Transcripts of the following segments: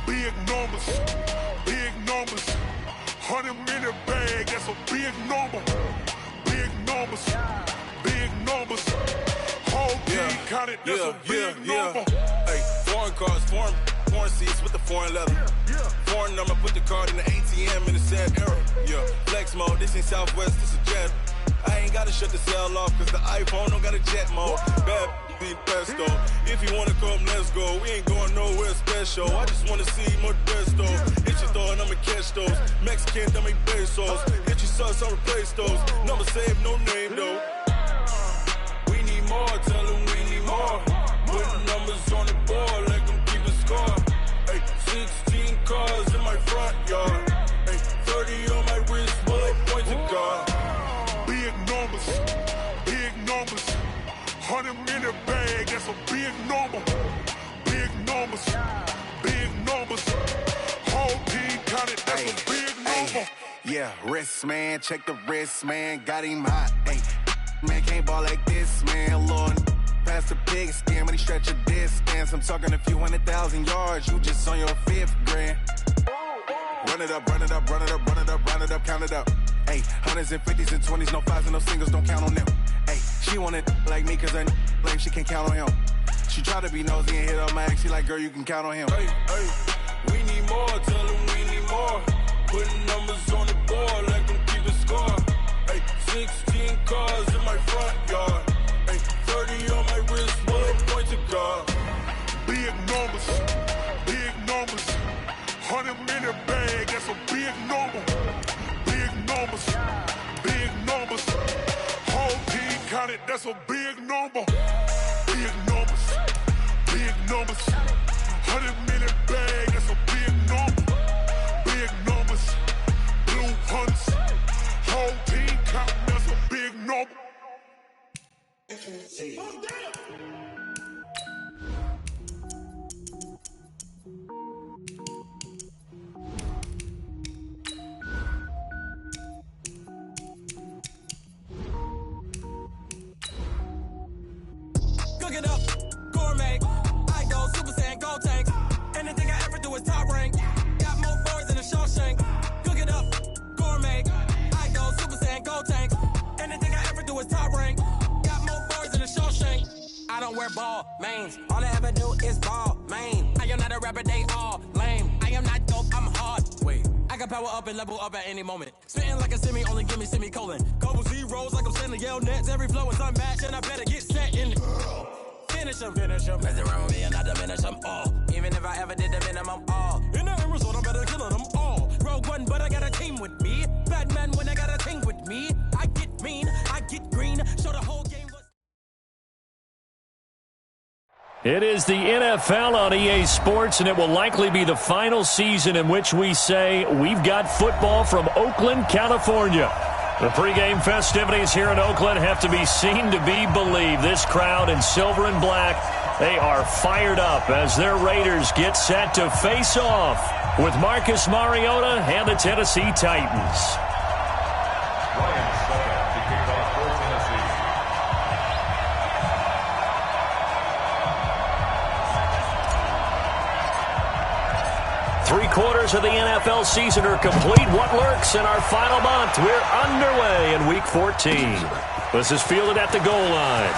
Big numbers, big numbers. 100-minute bag, that's a big number. Big numbers, big numbers. Whole team counted, that's a big number. Hey, foreign cars, foreign seats with the foreign leather. Foreign number, put the card in the ATM in the sad era. Yeah, flex mode, this ain't Southwest, this is Jet. I ain't gotta shut the cell off, cause the iPhone don't got a jet mode. Bad be pesto. If you wanna come, let's go. We ain't going nowhere special. I just wanna see Modesto. Hit your thought, I'ma catch those. Mexican, that make pesos. Hit your sus, I'll replace those. Number saved, no name though. We need more, tell them we need more. Putting numbers on the board, let them keep a score. Hey, 16 cars in my front yard. Hey, 30 on my wrist, bullet points of God. Big numbers, big numbers. 100-minute bag, that's a big number. Big numbers, big numbers. Whole team counted, that's a big number. Yeah, wrist man, check the wrist man, got him hot. Ay, man can't ball like this, man. Lord, past the big skin, when he stretch a distance. I'm talking a few 100,000 yards, you just on your 5th grand. Run it up, run it up, run it up, run it up, run it up, count it up. Ay, 100s and 50s and 20s, no 5s and no singles, don't count on them. Ay, she want it like me, cause her lame, she can't count on him. She try to be nosy and hit up my ex, she like, girl, you can count on him. Hey, hey, we need more, tell them we need more. Putting numbers on the board, let them keep a score. Hey, 16 cars in my front yard. Hey, 30 on my wrist, bullet points of God. Big numbers, big numbers. 100-minute bag, that's a big number. Big numbers, big numbers. Whole team counted, that's a big number. Big numbers, big numbers. 100-minute bag, that's a big number. Big numbers, blue hunts. Whole team counting, that's a big number. Cook it up, gourmet. I go Super Saiyan, gold tank. Anything I ever do is top rank. Got more boys than a Shawshank. Cook it up, gourmet. I go Super Saiyan, gold tank. Anything I ever do is top rank. Got more boys than a Shawshank. I don't wear ball mains. All I ever do is ball main. I am not a rapper, they all lame. I am not dope, I'm hard. Wait, I can power up and level up at any moment. Spitting like a semi, only give me semicolon. Couple zeros like I'm sending yell nets. Every flow is unmatched and I better get set in. Finish them. Mess around with me and I diminish them all. Even if I ever did the minimum all. In the end result, I'm better killing them all. Rogue one, but I got a team with me. Batman when I got a team with me. I get mean, I get green. Show the whole game. It is the NFL on EA Sports, and it will likely be the final season in which we say we've got football from Oakland, California. The pregame festivities here in Oakland have to be seen to be believed. This crowd in silver and black, they are fired up as their Raiders get set to face off with Marcus Mariota and the Tennessee Titans. Three-quarters of the NFL season are complete. What lurks in our final month? We're underway in Week 14. This is fielded at the goal line.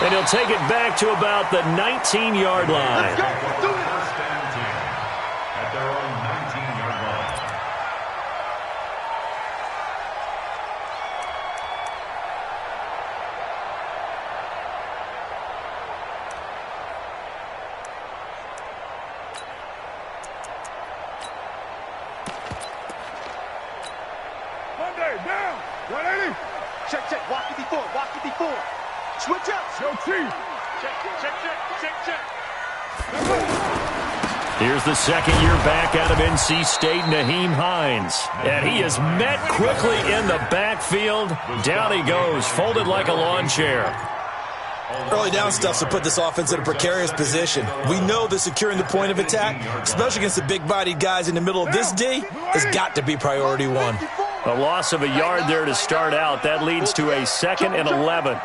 And he'll take it back to about the 19-yard line. Let's go. Do it. First and 10 at their own 19-yard line. Monday, down. 180. Check. Walk 54. Walk 54. Switch up. Yo, team. Check. Here's the second-year back out of NC State, Nyheim Hines. And he is met quickly in the backfield. Down he goes, folded like a lawn chair. Early down stuff's to put this offense in a precarious position. We know that securing the point of attack, especially against the big-bodied guys in the middle of this D, has got to be priority one. A loss of a yard there to start out. That leads to a 2nd and 11.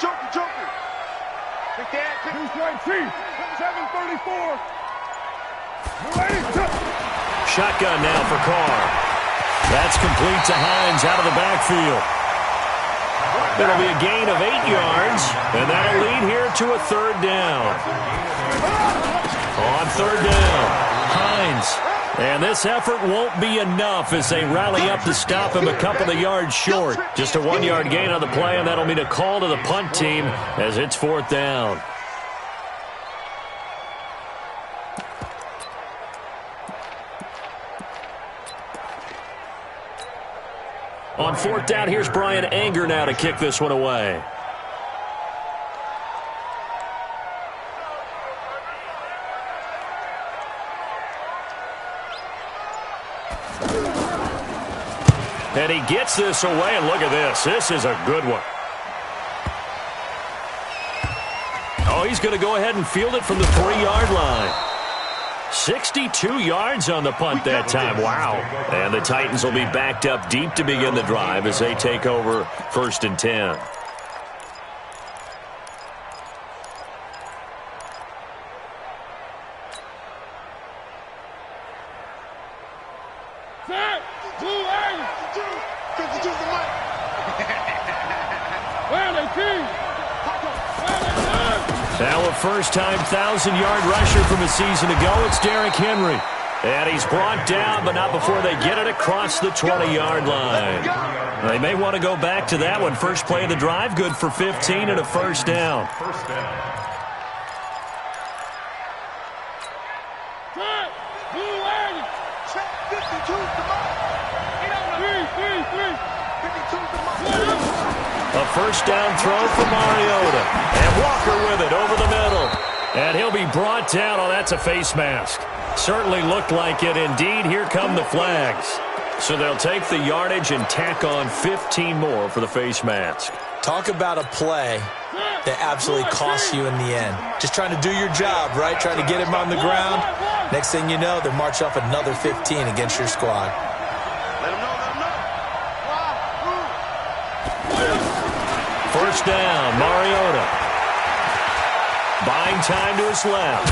Shotgun now for Carr. That's complete to Hines out of the backfield. It'll be a gain of 8 yards, and that'll lead here to a third down. On third down, Hines. And this effort won't be enough as they rally up to stop him a couple of yards short. Just a 1-yard gain on the play, and that'll mean a call to the punt team as it's fourth down. On fourth down, here's Brian Anger now to kick this one away. And he gets this away, and look at this. This is a good one. Oh, he's going to go ahead and field it from the 3-yard line. 62 yards on the punt that time. Wow. And the Titans will be backed up deep to begin the drive as they take over 1st and 10. Now a first-time 1,000-yard rusher from a season ago, it's Derrick Henry. And he's brought down, but not before they get it across the 20-yard line. They may want to go back to that one. First play of the drive, good for 15 and a first down. A first down throw for Mariota. And Walker with it over the middle. And he'll be brought down. Oh, that's a face mask. Certainly looked like it. Indeed, here come the flags. So they'll take the yardage and tack on 15 more for the face mask. Talk about a play that absolutely costs you in the end. Just trying to do your job, right? Trying to get him on the ground. Next thing you know, they'll march off another 15 against your squad. First down, Mariota. Buying time to his left.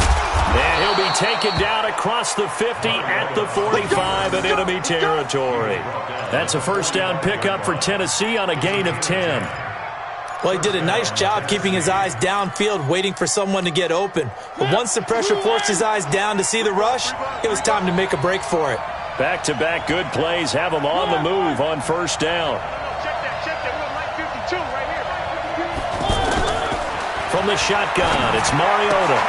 And he'll be taken down across the 50 at the 45 in enemy territory. That's a first down pickup for Tennessee on a gain of 10. Well, he did a nice job keeping his eyes downfield, waiting for someone to get open. But once the pressure forced his eyes down to see the rush, it was time to make a break for it. Back-to-back good plays have him on the move on first down. From the shotgun, it's Mariota.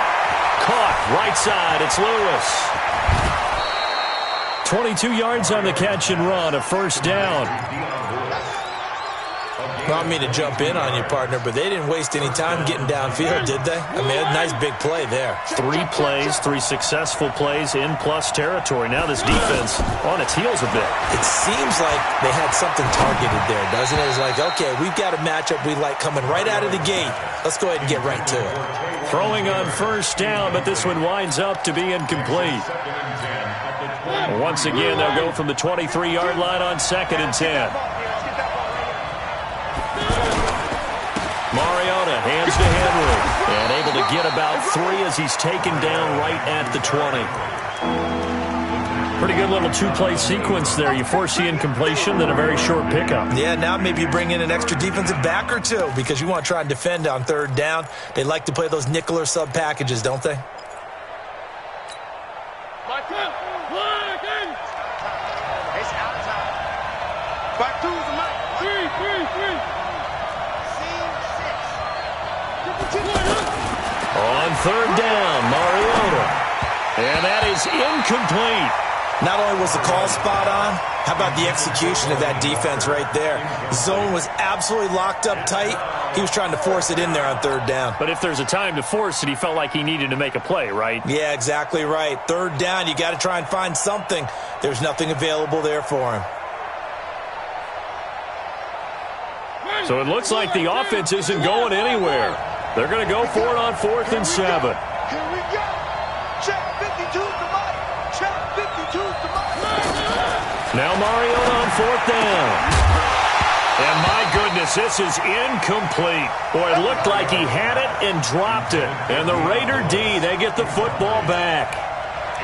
Caught, right side, it's Lewis. 22 yards on the catch and run, a first down. Not me to jump in on you, partner, but they didn't waste any time getting downfield, did they? I mean, a nice big play there. 3 plays, 3 successful plays in plus territory. Now this defense on its heels a bit. It seems like they had something targeted there, doesn't it? It's like, okay, we've got a matchup we like coming right out of the gate. Let's go ahead and get right to it. Throwing on first down, but this one winds up to be incomplete. Once again, they'll go from the 23-yard line on 2nd and 10. Mariota hands to Henry. And able to get about 3 as he's taken down right at the 20. Pretty good little 2-play sequence there. You force the incompletion, then a very short pickup. Yeah, now maybe you bring in an extra defensive back or 2 because you want to try and defend on 3rd down. They like to play those nickel or sub packages, don't they? On 3rd down, Mariota. And that is incomplete. Not only was the call spot on, how about the execution of that defense right there? The zone was absolutely locked up tight. He was trying to force it in there on 3rd down. But if there's a time to force it, he felt like he needed to make a play, right? Yeah, exactly right. 3rd down, you got to try and find something. There's nothing available there for him. So it looks like the offense isn't going anywhere. They're going to go for it on 4th and 7. Here we go. Check 52 to Mike. Check 52 to Mike. Now Mariota on 4th down. And my goodness, this is incomplete. Boy, it looked like he had it and dropped it. And the Raider D, they get the football back.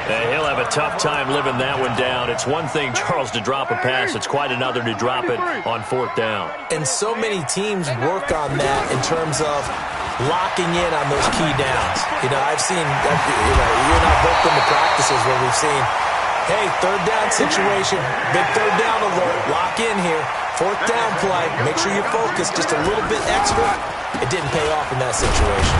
And he'll have a tough time living that one down. It's one thing, Charles, to drop a pass. It's quite another to drop it on fourth down. And so many teams work on that in terms of locking in on those key downs. You know, I've seen, you and I both been to practices where we've seen, hey, third down situation, big third down alert, lock in here. Fourth down play, make sure you focus just a little bit extra. It didn't pay off in that situation.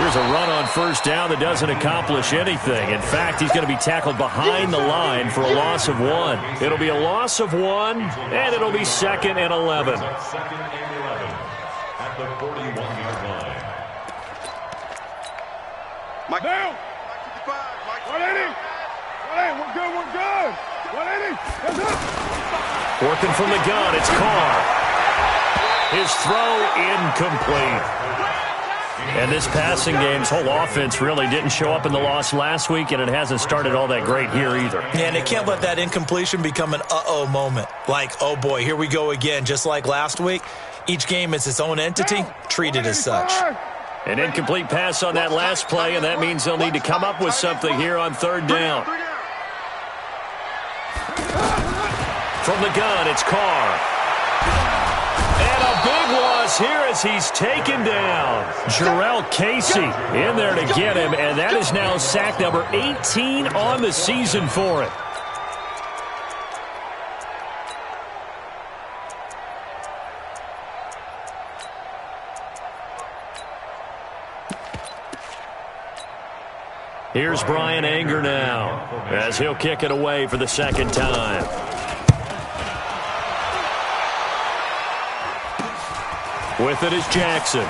Here's a run on first down that doesn't accomplish anything. In fact, he's going to be tackled behind the line for a loss of 1. It'll be a loss of 1, and it'll be 2nd and 11. Second and 11 at the 41-yard line. Mike down. 180. 180. We're good. We're good. 180. That's it. Working from the gun, it's Carr. His throw incomplete. And this passing game's whole offense really didn't show up in the loss last week, and it hasn't started all that great here either. Yeah, and they can't let that incompletion become an uh-oh moment. Like, oh boy, here we go again, just like last week. Each game is its own entity, treated as such. An incomplete pass on that last play, and that means they'll need to come up with something here on third down. From the gun, it's Carr. And a big loss here as he's taken down. Jarrell Casey in there to get him, and that is now sack number 18 on the season for it. Here's Brian Anger now as he'll kick it away for the second time. With it is Jackson.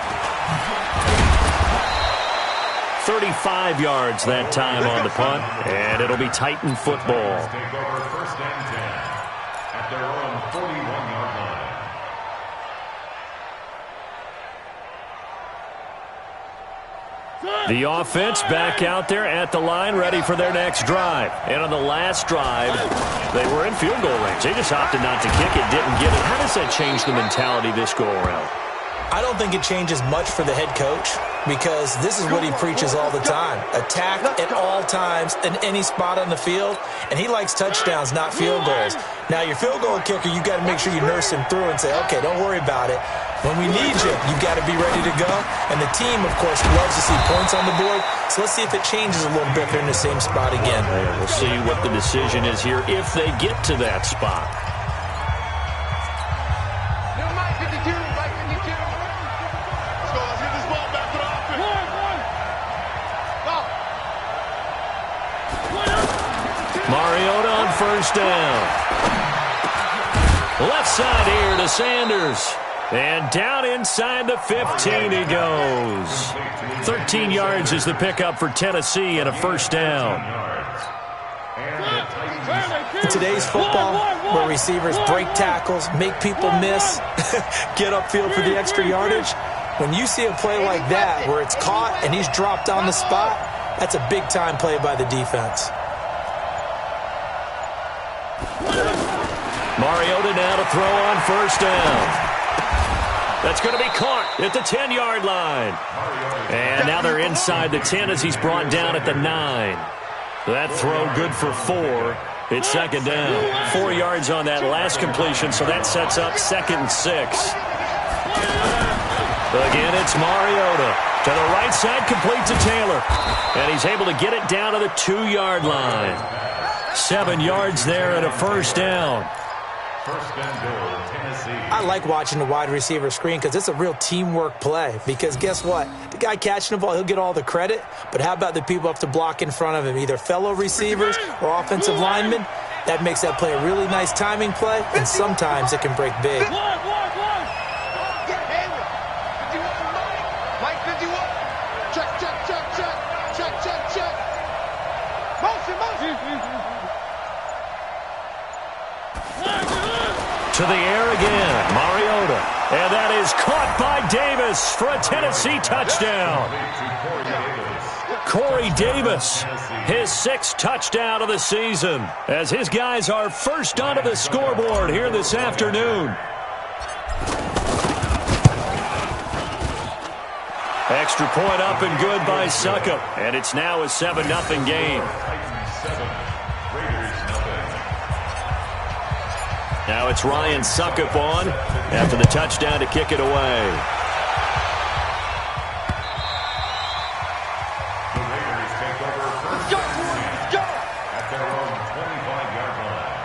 35 yards that time on the punt, and it'll be Titan football. Take over first and 10 at their own 41-yard line. The offense back out there at the line, ready for their next drive. And on the last drive, they were in field goal range. They just opted not to kick it, didn't get it. How does that change the mentality this go-around? I don't think it changes much for the head coach because this is what he preaches all the time. Attack at all times in any spot on the field, and he likes touchdowns, not field goals. Now, your field goal kicker, you got to make sure you nurse him through and say, okay, don't worry about it. When we need you, you've got to be ready to go. And the team, of course, loves to see points on the board. So let's see if it changes a little bit if they're in the same spot again. Yeah, we'll see what the decision is here if they get to that spot. Mariota on first down. Left side here to Sanders. And down inside the 15 he goes. 13 yards is the pickup for Tennessee and a first down. In today's football, where receivers break tackles, make people miss, get upfield for the extra yardage, when you see a play like that where it's caught and he's dropped on the spot, that's a big-time play by the defense. Mariota now to throw on first down. That's going to be caught at the 10-yard line. And now they're inside the 10 as he's brought down at the 9. That throw good for 4. It's second down. 4 yards on that last completion, so that sets up 2nd and 6. Again, it's Mariota. To the right side, complete to Taylor. And he's able to get it down to the 2-yard line. 7 yards there and a first down. First and goal, Tennessee. I like watching the wide receiver screen because it's a real teamwork play. Because guess what? The guy catching the ball, he'll get all the credit. But how about the people up to block in front of him, either fellow receivers or offensive linemen? That makes that play a really nice timing play, and sometimes it can break big. To the air again, Mariota. And that is caught by Davis for a Tennessee touchdown. Corey Davis, his 6th touchdown of the season, as his guys are first onto the scoreboard here this afternoon. Extra point up and good by Suckup. And it's now a 7-0 game. Now it's Ryan Suckup on after the touchdown to kick it away. The Raiders take over first at their own 25-yard line.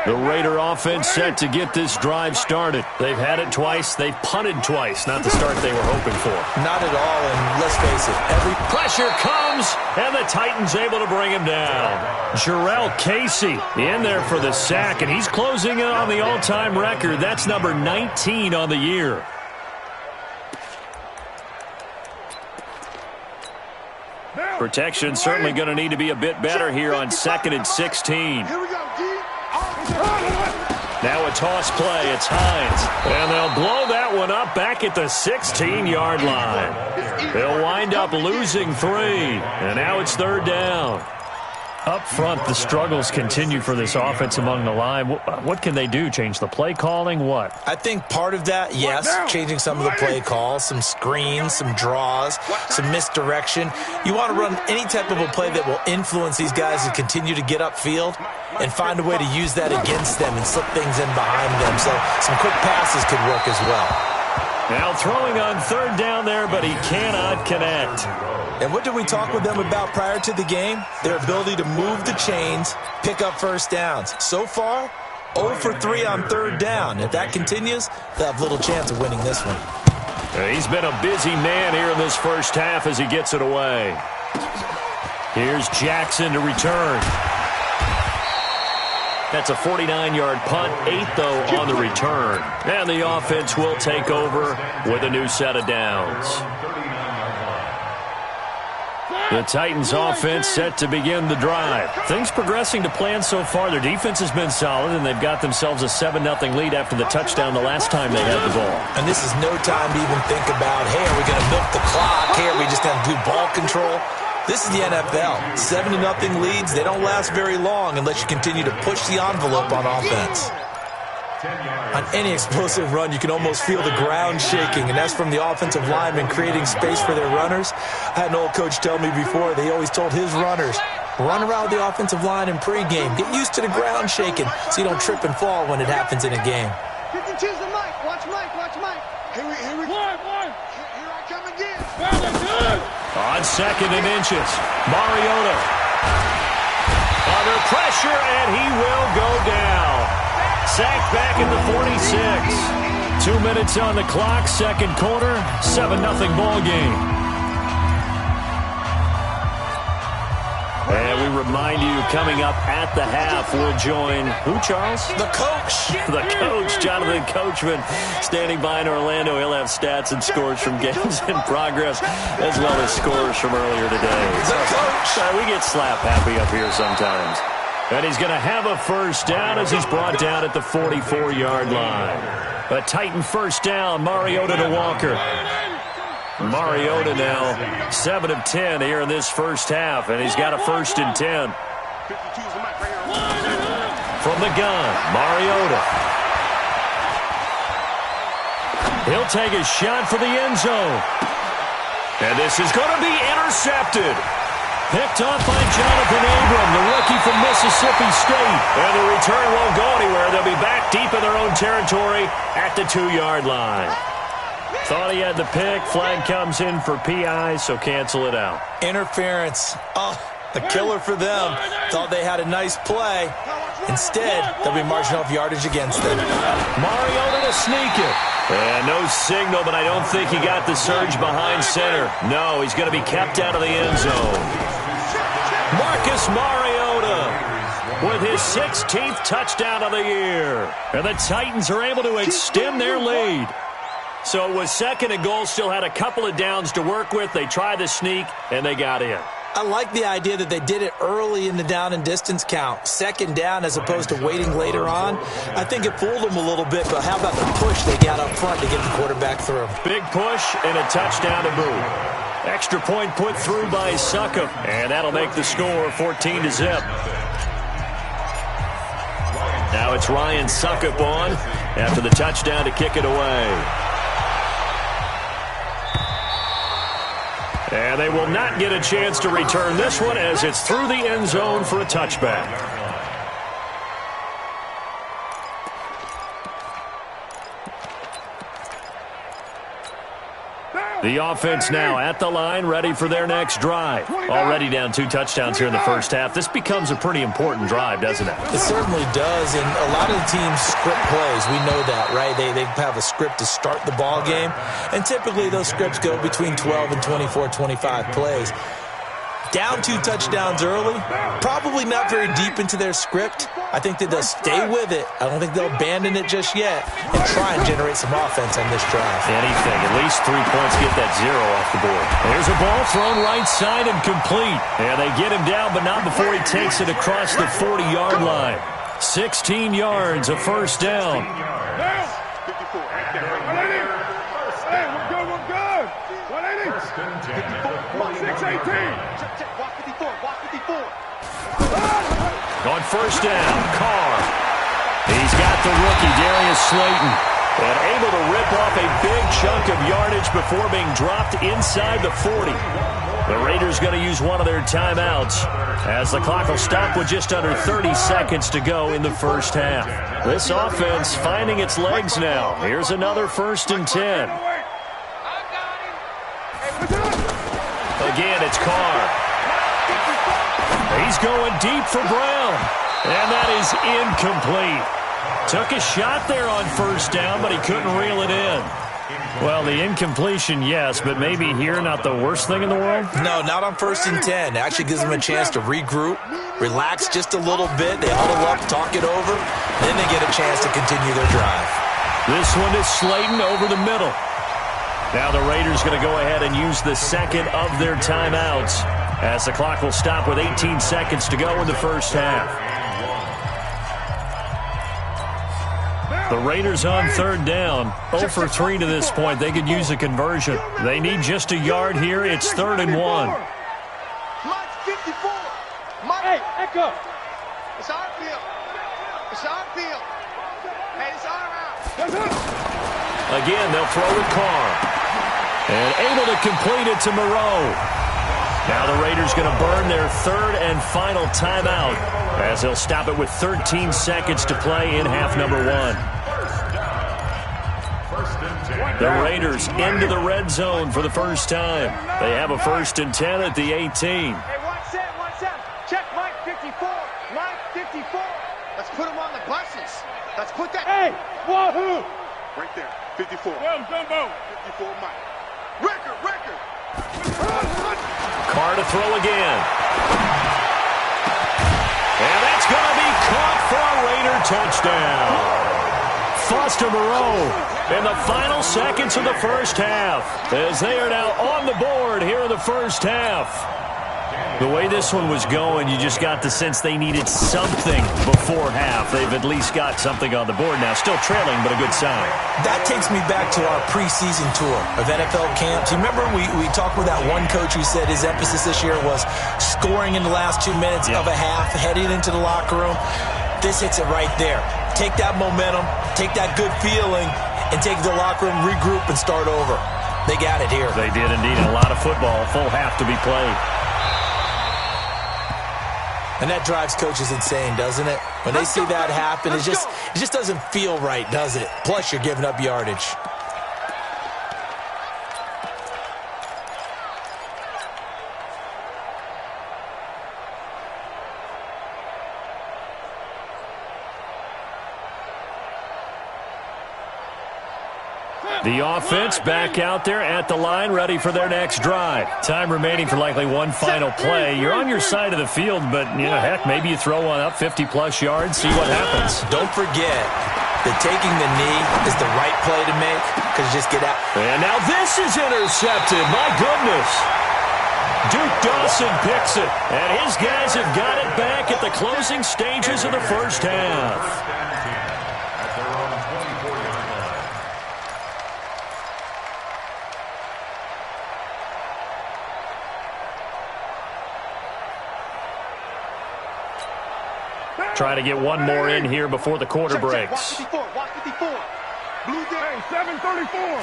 The Raider offense set to get this drive started. They've had it twice. They've punted twice. Not the start they were hoping for. Not at all, and let's face it, every pressure comes, and the Titans able to bring him down. Jarrell Casey in there for the sack, and he's closing in on the all-time record. That's number 19 on the year. Protection certainly going to need to be a bit better here on 2nd and 16. Here we go, D. Now a toss play. It's Hines. And they'll blow that one up back at the 16-yard line. They'll wind up losing 3. And now it's 3rd down. Up front, the struggles continue for this offense among the line. What can they do? Change the play calling? What? I think part of that, yes, changing some of the play calls, some screens, some draws, some misdirection. You want to run any type of a play that will influence these guys to continue to get upfield and find a way to use that against them and slip things in behind them. So some quick passes could work as well. Now throwing on 3rd down there, but he cannot connect. And what did we talk with them about prior to the game? Their ability to move the chains, pick up first downs. So far, 0 for 3 on 3rd down. If that continues, they'll have little chance of winning this one. He's been a busy man here in this first half as he gets it away. Here's Jackson to return. That's a 49-yard punt, 8 though on the return. And the offense will take over with a new set of downs. The Titans offense set to begin the drive. Things progressing to plan so far. Their defense has been solid, and they've got themselves a 7-0 lead after the touchdown the last time they had the ball. And this is no time to even think about, hey, are we going to milk the clock? Hey, are we just going to do ball control? This is the NFL. 7-0 leads, they don't last very long unless you continue to push the envelope on offense. On any explosive run, you can almost feel the ground shaking, and that's from the offensive linemen creating space for their runners. I had an old coach tell me before, they always told his runners, run around the offensive line in pregame. Get used to the ground shaking so you don't trip and fall when it happens in a game. 52's the Mike. Watch Mike. Watch Mike. Here we go. Here I come again. On 2nd and inches, Mariota under pressure, and he will go down. Sacked back at the 46. 2 minutes on the clock, 2nd quarter, 7-0 ball game. And we remind you, coming up at the half, we'll join who, Charles? The coach. The coach, Jonathan Coachman, standing by in Orlando. He'll have stats and scores from games in progress, as well as scores from earlier today. The coach. We get slap happy up here sometimes. And he's going to have a first down as he's brought down at the 44-yard line. A Titan first down, Mariota to Walker. Mariota now 7 of 10 here in this first half, and he's got a 1st and 10. From the gun, Mariota. He'll take a shot for the end zone. And this is going to be intercepted. Picked off by Jonathan Abram, the rookie from Mississippi State. And the return won't go anywhere. They'll be back deep in their own territory at the 2-yard line. Thought he had the pick. Flag comes in for PI, so cancel it out. Interference. Oh, a killer for them. Thought they had a nice play. Instead, they'll be marching off yardage against them. Mariota to sneak it. And no signal, but I don't think he got the surge behind center. No, he's going to be kept out of the end zone. Marcus Mariota with his 16th touchdown of the year. And the Titans are able to extend their lead. So it was 2nd and goal, still had a couple of downs to work with. They tried to sneak, and they got in. I like the idea that they did it early in the down and distance count. 2nd down as opposed to waiting later on. I think it fooled them a little bit, but how about the push they got up front to get the quarterback through? Big push and a touchdown to boot. Extra point put through by Succop, and that'll make the score 14-0. Now it's Ryan Succop on after the touchdown to kick it away. And they will not get a chance to return this one as it's through the end zone for a touchback. The offense now at the line, ready for their next drive. Already down 2 touchdowns here in the first half. This becomes a pretty important drive, doesn't it? It certainly does, and a lot of the teams script plays. We know that, right? They have a script to start the ball game, and typically those scripts go between 12 and 24, 25 plays. Down 2 touchdowns early, probably not very deep into their script. I think that they'll stay with it. I don't think they'll abandon it just yet and try and generate some offense on this drive. Anything, at least 3 points, get that 0 off the board. There's a ball thrown right side and complete. And they get him down, but not before he takes it across the 40-yard line. 16 yards, a first down. On first down, Carr. He's got the rookie, Darius Slayton, and able to rip off a big chunk of yardage before being dropped inside the 40. The Raiders going to use one of their timeouts as the clock will stop with just under 30 seconds to go in the first half. This offense finding its legs now. Here's another 1st and 10. Again, it's Carr. He's going deep for Brown, and that is incomplete. Took a shot there on first down, but he couldn't reel it in. Well, the incompletion, yes, but maybe here not the worst thing in the world? No, not on 1st and 10. It actually gives them a chance to regroup, relax just a little bit. They huddle up, talk it over, then they get a chance to continue their drive. This one is Slayton over the middle. Now the Raiders going to go ahead and use the second of their timeouts as the clock will stop with 18 seconds to go in the first half. The Raiders on 3rd down, 0 for 3 to this point. They could use a conversion. They need just a yard here. It's 3rd and 1. Mike 54. Mike. Hey, Echo. It's our field. It's our field. Hey, it's our house. Again, they'll throw with Carr. And able to complete it to Moreau. Now the Raiders going to burn their 3rd and final timeout as they'll stop it with 13 seconds to play in half number 1. The Raiders into the red zone for the first time. They have a 1st and 10 at the 18. Hey, 1-7. Check Mike 54. Mike 54. Let's put him on the buses. Let's put that. Hey, wahoo! Right there, 54. Jumbo. 54 Mike. Record. Carr to throw again. And that's going to be caught for a Raider touchdown. Foster Moreau in the final seconds of the first half as they are now on the board here in the first half. The way this one was going, you just got the sense they needed something before half. They've at least got something on the board now. Still trailing, but a good sign. That takes me back to our preseason tour of NFL camps. You remember we talked with that one coach who said his emphasis this year was scoring in the last 2 minutes of a half, heading into the locker room. This hits it right there. Take that momentum, take that good feeling, and take the locker room, regroup, and start over. They got it here. They did indeed. A lot of football, full half to be played. And that drives coaches insane, doesn't it? When they see that happen, it just doesn't feel right, does it? Plus, you're giving up yardage. The offense back out there at the line, ready for their next drive. Time remaining for likely one final play. You're on your side of the field, but, heck, maybe you throw one up 50-plus yards, see what happens. Don't forget that taking the knee is the right play to make because you just get out. And now this is intercepted. My goodness. Duke Dawson picks it, and his guys have got it back at the closing stages of the first half. try to get one more in here before the quarter breaks. Watch 54. Blue day, 7:34.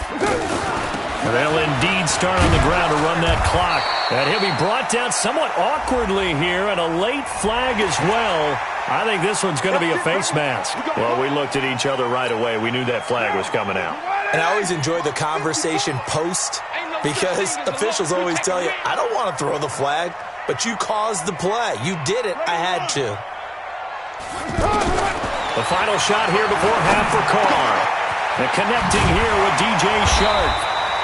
They'll indeed start on the ground to run that clock. And he'll be brought down somewhat awkwardly here, and a late flag as well. I think this one's going to be a face mask. Well, we looked at each other right away. We knew that flag was coming out. And I always enjoy the conversation post, because officials always tell you, I don't want to throw the flag, but you caused the play. You did it. I had to. The final shot here before half for Carr. And connecting here with DJ Sharp.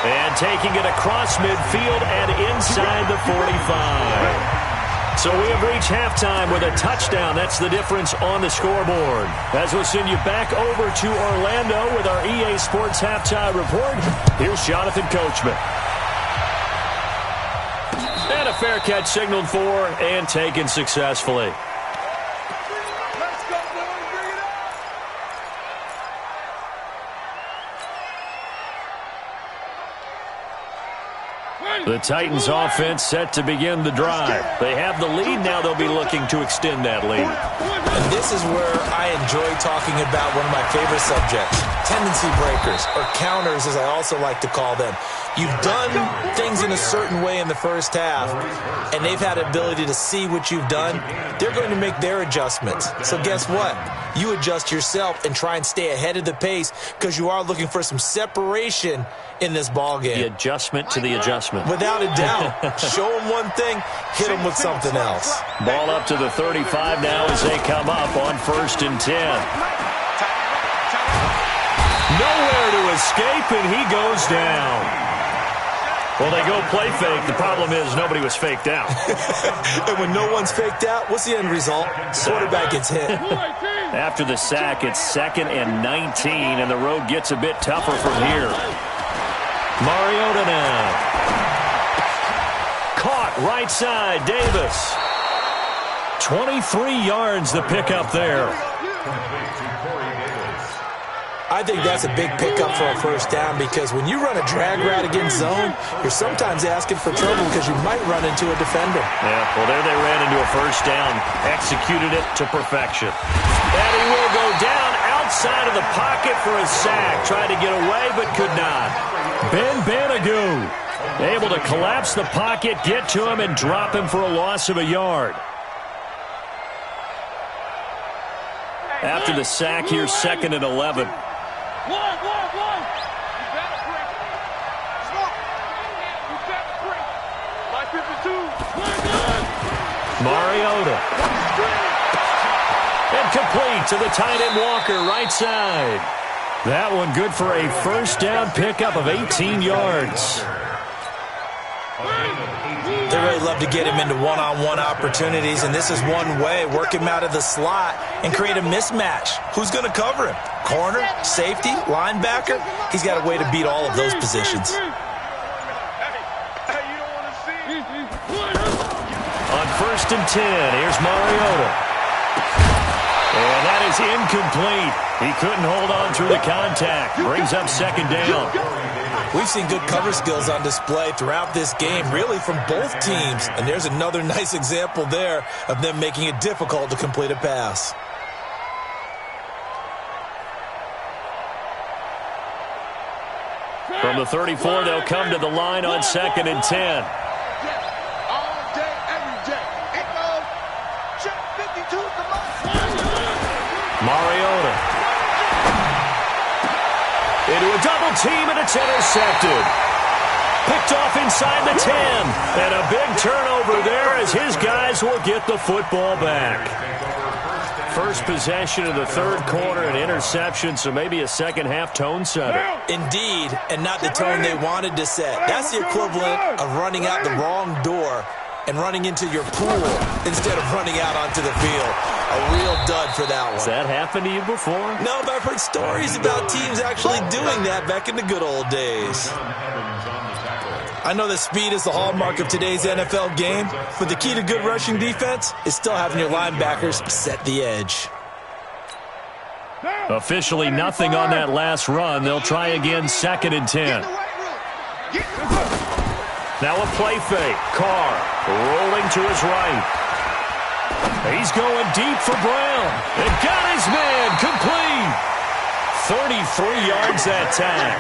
And taking it across midfield and inside the 45. So we have reached halftime with a touchdown. That's the difference on the scoreboard. As we'll send you back over to Orlando with our EA Sports Halftime Report, here's Jonathan Coachman. And a fair catch signaled for and taken successfully. The Titans offense set to begin the drive. They have the lead. Now they'll be looking to extend that lead. And this is where I enjoy talking about one of my favorite subjects, tendency breakers, or counters as I also like to call them. You've done things in a certain way in the first half, and they've had the ability to see what you've done. They're going to make their adjustments. So guess what? You adjust yourself and try and stay ahead of the pace because you are looking for some separation in this ball game. The adjustment to the adjustment. Without a doubt. Show them one thing, hit them with something else. Ball up to the 35 now as they come up on 1st and 10. Nowhere to escape, and he goes down. Well, they go play fake. The problem is nobody was faked out. And when no one's faked out, what's the end result? Quarterback gets hit. After the sack, it's 2nd and 19, and the road gets a bit tougher from here. Mariota now. Caught right side, Davis. 23 yards the pickup there. I think that's a big pickup for a first down because when you run a drag route against zone, you're sometimes asking for trouble because you might run into a defender. Yeah, well, there they ran into a first down, executed it to perfection. And he will go down outside of the pocket for a sack. Tried to get away, but could not. Ben Banagoo able to collapse the pocket, get to him, and drop him for a loss of a yard. After the sack here, 2nd and 11. Mariota. And complete to the tight end Walker, right side. That one good for a first down pickup of 18 yards. They really love to get him into one-on-one opportunities, and this is one way. Work him out of the slot and create a mismatch. Who's going to cover him? Corner, safety, linebacker? He's got a way to beat all of those positions. On 1st and 10, here's Mariota. And that is incomplete. He couldn't hold on through the contact. Brings up 2nd down. We've seen good cover skills on display throughout this game, really from both teams. And there's another nice example there of them making it difficult to complete a pass. From the 34, they'll come to the line on 2nd and 10. Mariota. Into a double team, and it's intercepted. Picked off inside the 10. And a big turnover there as his guys will get the football back. First possession of the 3rd quarter, an interception, so maybe a second-half tone setter. Indeed, and not the tone they wanted to set. That's the equivalent of running out the wrong door and running into your pool instead of running out onto the field. A real dud for that one. Has that happened to you before? No, but I've heard stories about teams actually doing that back in the good old days. I know that speed is the hallmark of today's NFL game, but the key to good rushing defense is still having your linebackers set the edge. Officially nothing on that last run. They'll try again, 2nd and 10. Now a play fake. Carr rolling to his right. He's going deep for Brown. And got his man complete. 33 yards that time.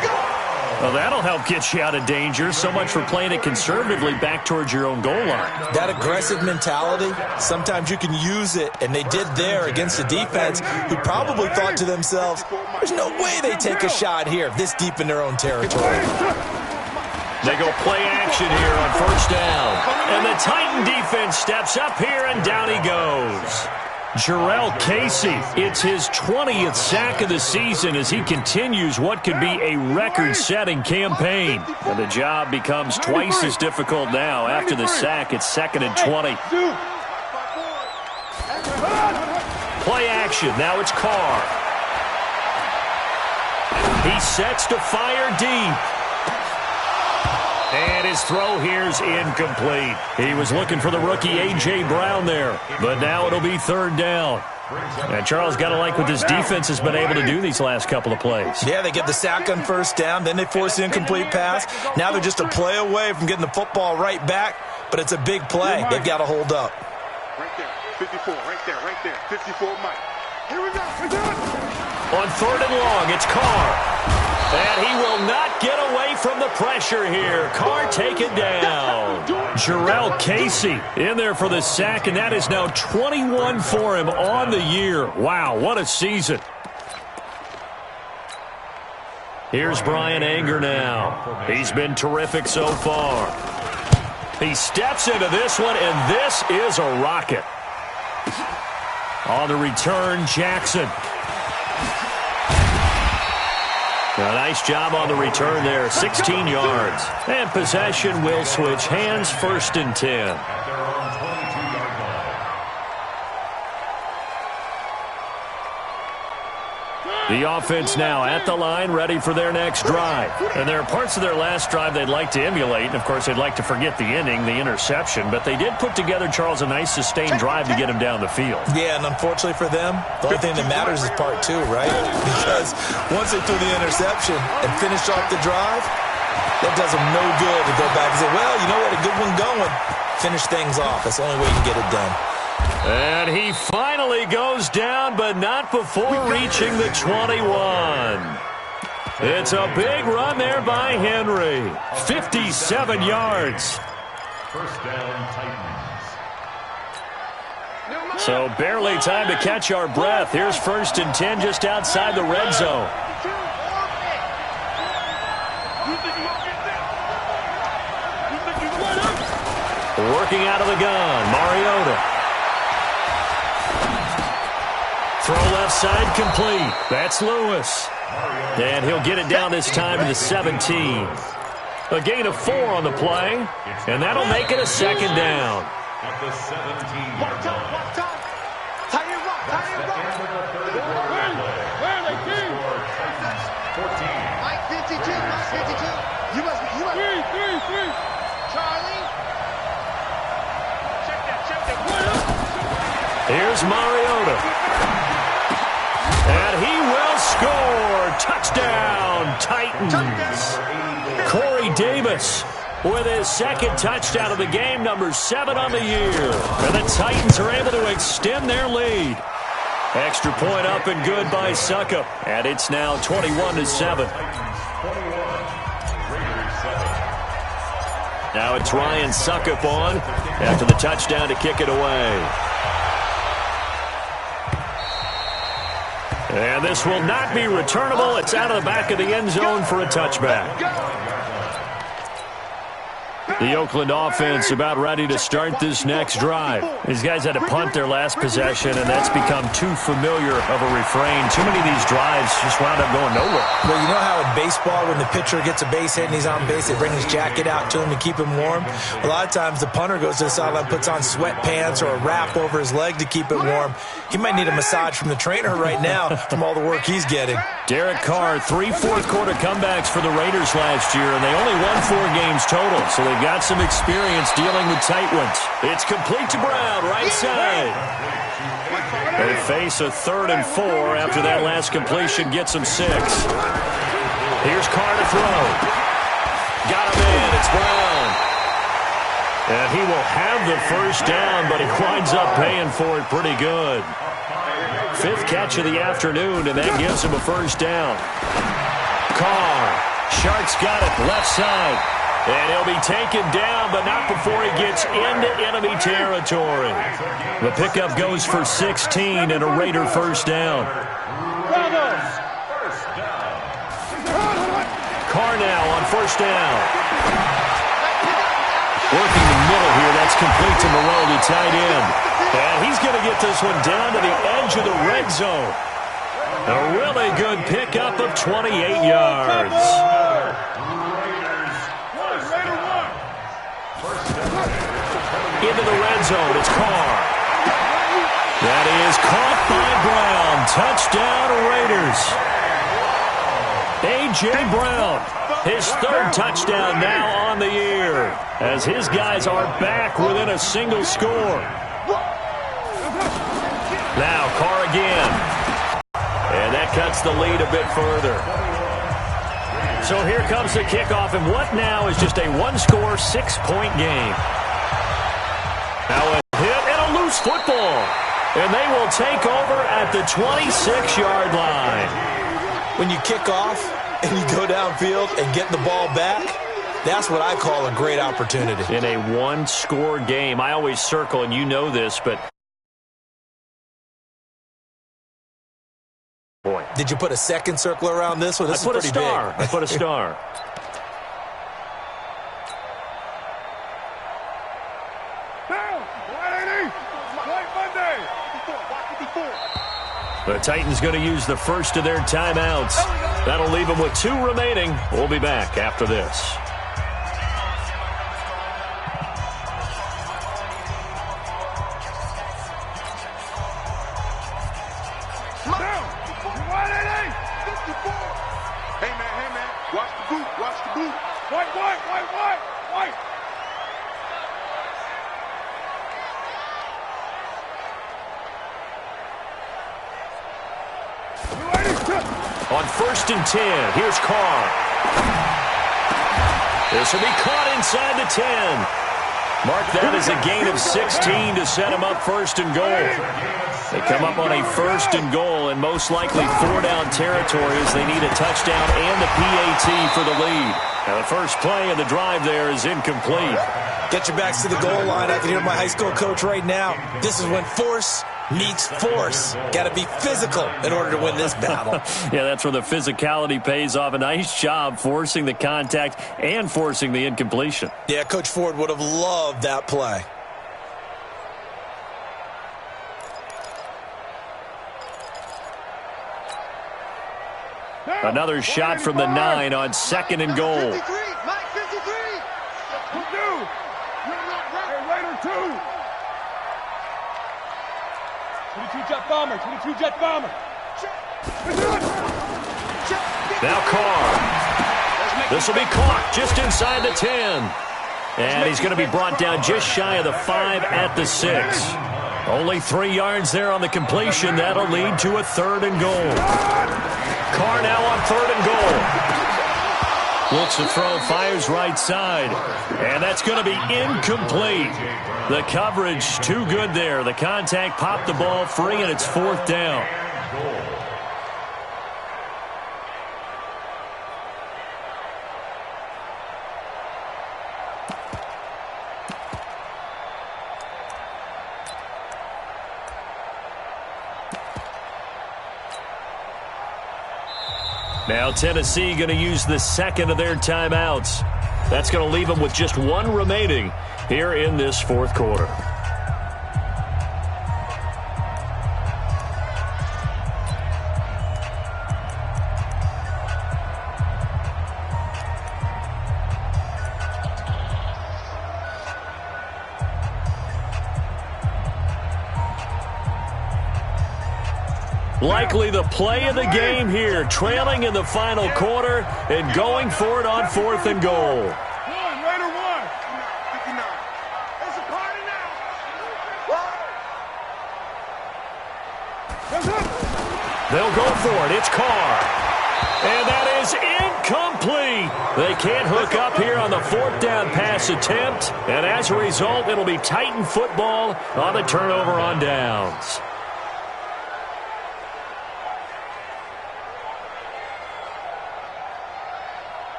Well, that'll help get you out of danger. So much for playing it conservatively back towards your own goal line. That aggressive mentality, sometimes you can use it, and they did there against a defense who probably thought to themselves, there's no way they take a shot here this deep in their own territory. They go play action here on first down. And the Titan defense steps up here, and down he goes. Jarrell Casey, it's his 20th sack of the season as he continues what could be a record-setting campaign. And the job becomes twice as difficult now. After the sack, it's 2nd and 20. Play action. Now it's Carr. He sets to fire deep. And his throw here's incomplete. He was looking for the rookie A.J. Brown there. But now it'll be 3rd down. And Charles, got to like what this defense has been able to do these last couple of plays. Yeah, they get the sack on first down. Then they force the incomplete pass. Now they're just a play away from getting the football right back. But it's a big play. They've got to hold up. Right there. 54. Right there. 54, Mike. Here we go. On 3rd and long, it's Carr. And he will not get away from the pressure here. Carr taken down. Jarrell Casey in there for the sack, and that is now 21 for him on the year. Wow, what a season. Here's Brian Anger now. He's been terrific so far. He steps into this one, and this is a rocket. On the return, Jackson. A nice job on the return there, 16 yards. And possession will switch hands, 1st and 10. The offense now at the line, ready for their next drive. And there are parts of their last drive they'd like to emulate. And, of course, they'd like to forget the inning, the interception. But they did put together, Charles, a nice sustained drive to get him down the field. Yeah, and unfortunately for them, the only thing that matters is part 2, right? Because once they threw the interception and finished off the drive, that does them no good to go back and say, well, you know what, a good one going. Finish things off. That's the only way you can get it done. And he finally goes down, but not before reaching the 21. It's a big run there by Henry. 57 yards. First down, Titans. So barely time to catch our breath. Here's 1st and 10 just outside the red zone. Working out of the gun, Mariota. Throw left side complete. That's Lewis. And he'll get it down this time to the 17. A gain of 4 on the play. And that'll make it a 2nd down. At the 17-yard line. Mike 52. You must be. Charlie. Check that. Here's Mariota. And he will score. Touchdown, Titans. Corey Davis with his 2nd touchdown of the game, number 7 on the year. And the Titans are able to extend their lead. Extra point up and good by Suckup. And it's now 21-7. Now it's Ryan Suckup on after the touchdown to kick it away. And this will not be returnable. It's out of the back of the end zone for a touchback. The Oakland offense about ready to start this next drive. These guys had to punt their last possession, and that's become too familiar of a refrain. Too many of these drives just wound up going nowhere. Well, you know how in baseball when the pitcher gets a base hit and he's on base, they bring his jacket out to him to keep him warm? A lot of times the punter goes to the sideline, puts on sweatpants or a wrap over his leg to keep it warm. He might need a massage from the trainer right now from all the work he's getting. Derek Carr, 3 fourth-quarter comebacks for the Raiders last year, and they only won 4 games total, so they've got some experience dealing with tight ones. It's complete to Brown, right side. They face a 3rd and 4 after that last completion gets them 6. Here's Carr to throw. Got him in. It's Brown. And he will have the first down, but he winds up paying for it pretty good. 5th catch of the afternoon, and that gives him a first down. Carr. Shark's got it, left side. And he'll be taken down, but not before he gets into enemy territory. The pickup goes for 16 and a Raider first down. Carr now on first down. Working the middle here, that's complete to Moreau, the tight end. And he's going to get this one down to the edge of the red zone. A really good pickup of 28 yards. Into the red zone, it's Carr. That is caught by Brown. Touchdown, Raiders. A.J. Brown, his 3rd touchdown now on the year, as his guys are back within a single score. Now Carr again. And that cuts the lead a bit further. So here comes the kickoff, and what now is just a 1-score, 6-point game. Now a hit and a loose football. And they will take over at the 26-yard line. When you kick off and you go downfield and get the ball back, that's what I call a great opportunity. In a 1-score game, I always circle, and you know this, but... Boy. Did you put a second circle around this one? This is pretty big. I put a star. The Titans going to use the first of their timeouts. That'll leave them with 2 remaining. We'll be back after this. Hey, man. Watch the boot. White. On 1st and 10, here's Carr. This will be caught inside the 10. Mark that as a gain of 16 to set him up 1st and goal. They come up on a 1st and goal, and most likely 4-down territory as they need a touchdown and the PAT for the lead. Now the first play of the drive there is incomplete. Get your backs to the goal line. I can hear my high school coach right now. This is when force meets force. Got to be physical in order to win this battle. Yeah, that's where the physicality pays off. A nice job forcing the contact and forcing the incompletion. Yeah, Coach Ford would have loved that play. Another shot from the 9 on 2nd and goal. 53, Mike 53. Hey, Raider 2. 22 jet bomber. Now Carr. This will be caught just inside the 10. And he's going to be brought down just shy of the 5 at the 6. Only 3 yards there on the completion. That'll lead to a 3rd and goal. Carr now on 3rd and goal. Looks to throw, fires right side. And that's going to be incomplete. The coverage too good there. The contact popped the ball free, and it's 4th down. Now Tennessee going to use the 2nd of their timeouts. That's going to leave them with just 1 remaining here in this 4th quarter. Likely the play of the game here, trailing in the final quarter and going for it on 4th and goal. Raider 1. 59. It's a party now. They'll go for it. It's Carr. And that is incomplete. They can't hook up here on the fourth down pass attempt. And as a result, it'll be Titan football on the turnover on downs.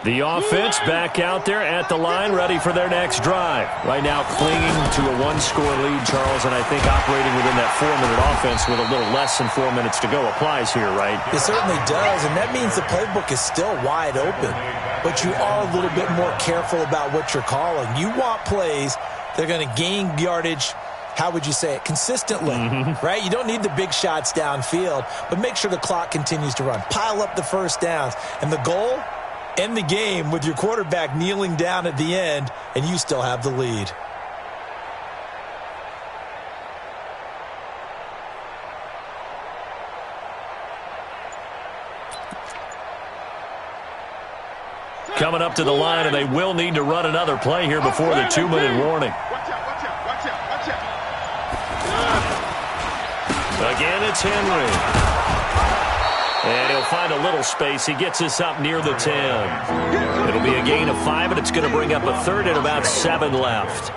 The offense back out there at the line, ready for their next drive. Right now clinging to a one-score lead, Charles, and I think operating within that 4-minute offense with a little less than 4 minutes to go applies here, right? It certainly does, and that means the playbook is still wide open. But you are a little bit more careful about what you're calling. You want plays that are going to gain yardage, how would you say it, consistently, right? You don't need the big shots downfield, but make sure the clock continues to run. Pile up the first downs. And the goal? End the game with your quarterback kneeling down at the end, and you still have the lead. Coming up to the line, and they will need to run another play here before the 2-minute warning. Watch out. Again, it's Henry. And he'll find a little space. He gets us up near the 10. It'll be a gain of 5, and it's going to bring up a third and about 7 left. A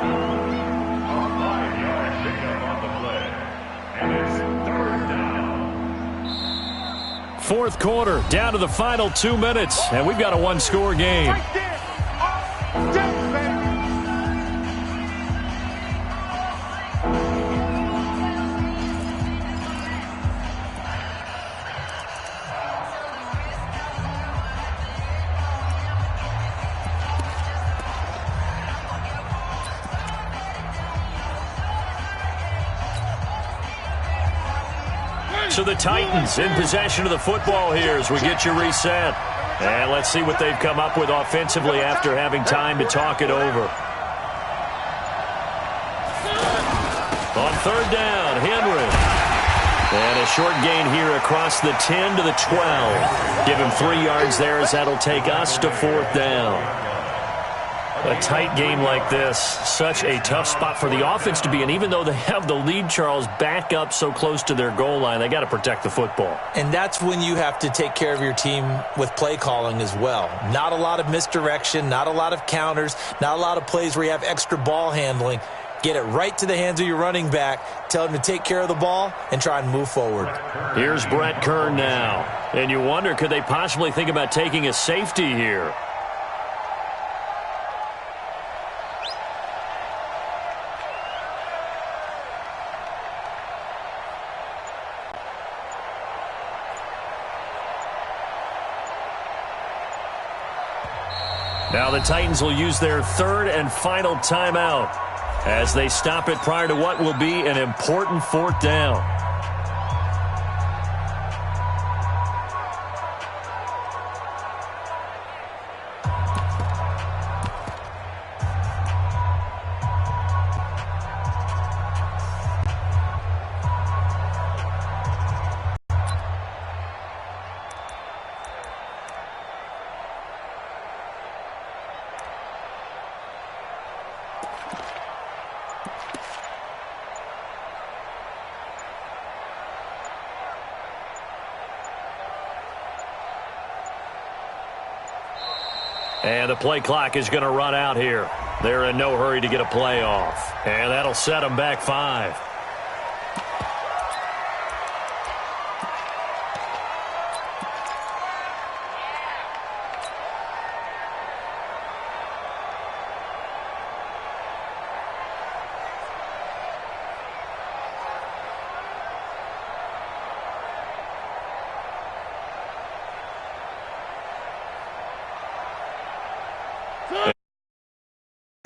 5-yard pickup on the play. And it's third down. Fourth quarter, down to the final 2 minutes, and we've got a one-score game. Right there. Down, baby. So the Titans in possession of the football here as we get you reset. And let's see what they've come up with offensively after having time to talk it over. On third down, Henry. And a short gain here across the 10 to the 12. Give him 3 yards there as that'll take us to fourth down. A tight game like this, such a tough spot for the offense to be in. Even though they have the lead, Charles, back up so close to their goal line, they got to protect the football. And that's when you have to take care of your team with play calling as well. Not a lot of misdirection, not a lot of counters, not a lot of plays where you have extra ball handling. Get it right to the hands of your running back. Tell him to take care of the ball and try and move forward. Here's Brett Kern now. And you wonder, could they possibly think about taking a safety here? Now the Titans will use their third and final timeout as they stop it prior to what will be an important fourth down. And the play clock is going to run out here. They're in no hurry to get a play off. And that'll set them back 5.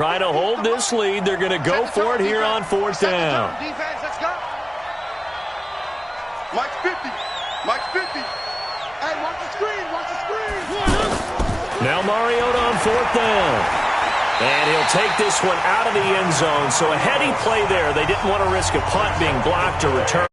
Try to hold this lead. They're going to go for it here on fourth down. Defense, let's go. Mike 50. Mike 50. Hey, watch the screen. Watch the screen. Now Mariota on fourth down. And he'll take this one out of the end zone. So a heady play there. They didn't want to risk a punt being blocked or returned.